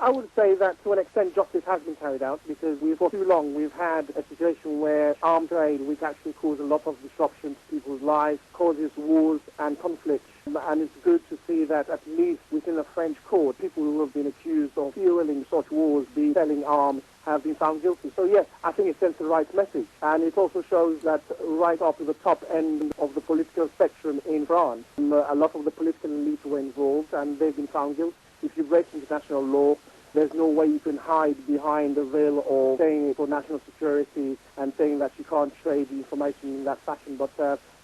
I would say that to an extent justice has been carried out because for too long we've had a situation where armed trade, which actually causes a lot of disruption to people's lives, causes wars and conflicts. And it's good to see that at least within a French court, people who have been accused of fueling such wars, selling arms, have been found guilty. So yes, I think it sends the right message. And it also shows that right up to the top end of the political spectrum in France, a lot of the political elites were involved and they've been found guilty. If you break international law, there's no way you can hide behind the veil of saying for national security and saying that you can't trade information in that fashion. But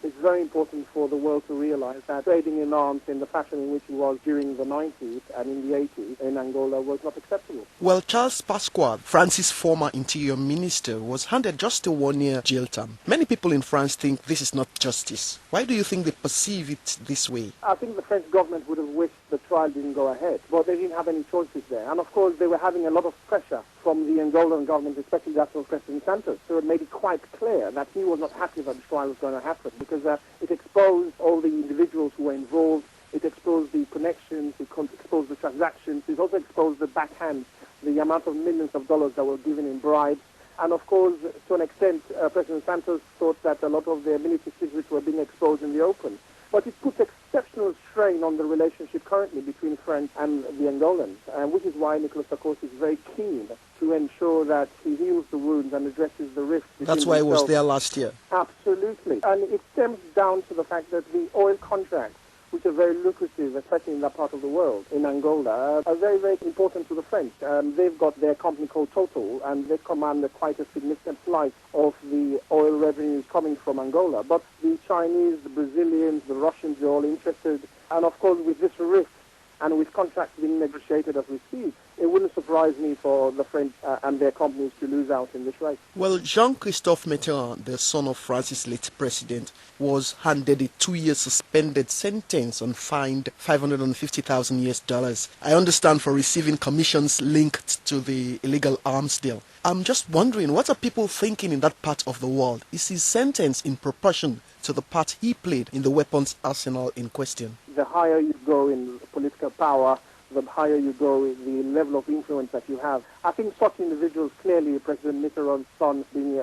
it's very important for the world to realize that trading in arms in the fashion in which it was during the 90s and in the 80s in Angola was not acceptable. Well, Charles Pasqua, France's former interior minister, was handed just a one-year jail term. Many people in France think this is not justice. Why do you think they perceive it this way? I think the French government would have wished the trial didn't go ahead, but they didn't have any choices there. And of course, they were having a lot of pressure from the Angolan government, especially that of President Santos, who had made it quite clear that he was not happy that the trial was going to happen because it exposed all the individuals who were involved, it exposed the connections, it exposed the transactions, it also exposed the backhand, the amount of millions of dollars that were given in bribes. And of course, to an extent, President Santos thought that a lot of the military secrets were being exposed in the open. But it puts exceptional strain on the relationship currently between France and the Angolans, which is why Nicolas Sarkozy is very keen to ensure that he heals the wounds and addresses the rift. That's why he was there last year. Absolutely. And it stems down to the fact that the oil contracts, which are very lucrative, especially in that part of the world, in Angola, are very, very important to the French. They've got their company called Total, and they command quite a significant slice of the oil revenues coming from Angola. But the Chinese, the Brazilians, the Russians are all interested. And of course, with this rift, and with contracts being negotiated as we speak, it wouldn't surprise me for the French and their companies to lose out in this race. Well, Jean-Christophe Mitterrand, the son of France's late president, was handed a 2-year suspended sentence and fined $550,000. I understand for receiving commissions linked to the illegal arms deal. I'm just wondering, what are people thinking in that part of the world? Is his sentence in proportion to the part he played in the weapons arsenal in question? The higher you go in political power, the higher you go in the level of influence that you have. I think such individuals, clearly President Mitterrand's son being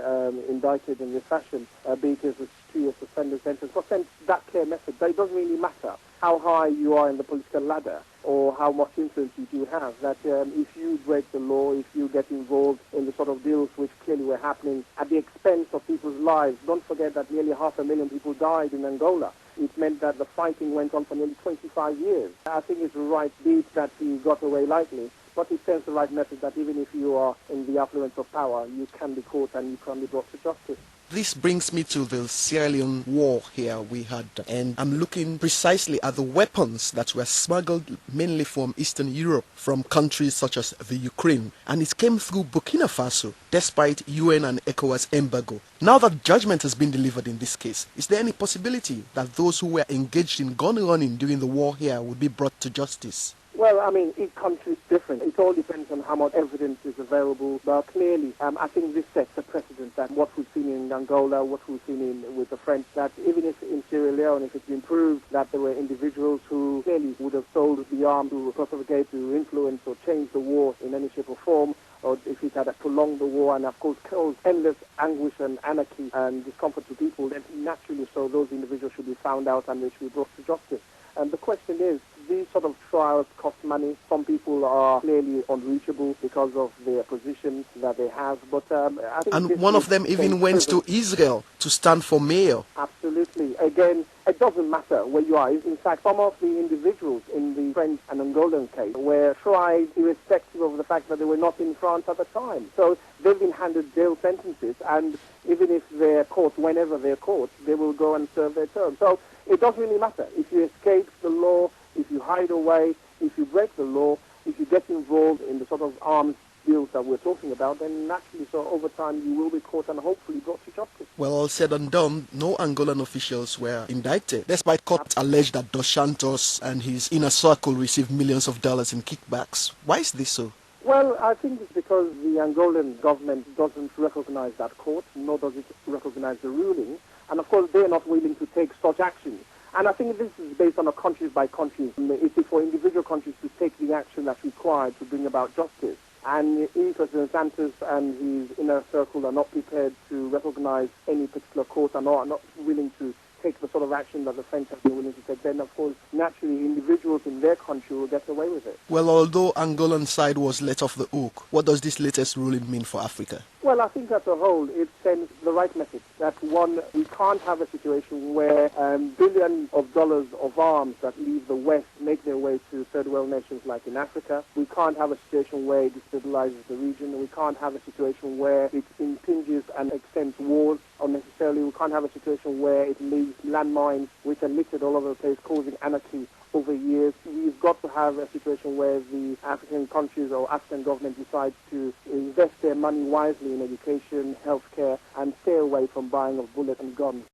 indicted in this fashion, be it as a 2-year suspended sentence, but sends that clear message that it doesn't really matter how high you are in the political ladder or how much influence you do have, that if you break the law, if you get involved in the sort of deals which clearly were happening at the expense of people's lives, don't forget that nearly 500,000 people died in Angola. It meant that the fighting went on for nearly 25 years. I think it's the right beat that he got away lightly, but it sends the right message that even if you are in the affluence of power, you can be caught and you can be brought to justice. This brings me to the Sierra Leone war here we had, and I'm looking precisely at the weapons that were smuggled mainly from Eastern Europe, from countries such as the Ukraine, and it came through Burkina Faso, despite UN and ECOWAS embargo. Now that judgment has been delivered in this case, is there any possibility that those who were engaged in gun running during the war here would be brought to justice? Well, I mean, each country is different. It all depends on how much evidence is available. But clearly, I think this sets a precedent that what we've seen in Angola, what we've seen with the French, that even if in Sierra Leone, if it's been proved that there were individuals who clearly would have sold the arms to propagate, to influence or change the war in any shape or form, or if it had prolonged the war and, of course, caused endless anguish and anarchy and discomfort to people, then naturally so those individuals should be found out and they should be brought to justice. And the question is, these sort of trials cost money. Some people are clearly unreachable because of their positions that they have. But I think and one of them even went to Israel to stand for mayor. Absolutely. Again, it doesn't matter where you are. In fact, some of the individuals in the French and Angolan case were tried irrespective of the fact that they were not in France at the time. So they've been handed jail sentences, and even if they're caught, whenever they're caught, they will go and serve their term. So it doesn't really matter. If you escape the law, if you hide away, if you break the law, if you get involved in the sort of arms deals that we're talking about, then naturally, so over time, you will be caught and hopefully brought to justice. Well, all said and done, no Angolan officials were indicted, despite court alleged that Dos Santos and his inner circle received millions of dollars in kickbacks. Why is this so? Well, I think it's because the Angolan government doesn't recognize that court, nor does it recognize the ruling. And of course, they're not willing to take such action. And I think this is based on a countries-by-countries. It is for individual countries to take the action that's required to bring about justice. And if President Santos and his inner circle are not prepared to recognize any particular cause and are not willing to take the sort of action that the French have been willing to take, then of course, naturally, individuals in their country will get away with it. Well, although Angolan side was let off the hook, what does this latest ruling mean for Africa? Well, I think as a whole, it sends the right message. That one, we can't have a situation where billions of dollars of arms that leave the West make their way to third world nations like in Africa. We can't have a situation where it destabilizes the region. We can't have a situation where it impinges and extends wars unnecessarily. We can't have a situation where it leaves landmines which are littered all over the place, causing anarchy over years. We've got to have a situation where the African countries or African government decides to invest their money wisely in education, healthcare, and stay away from buying of bullets and guns.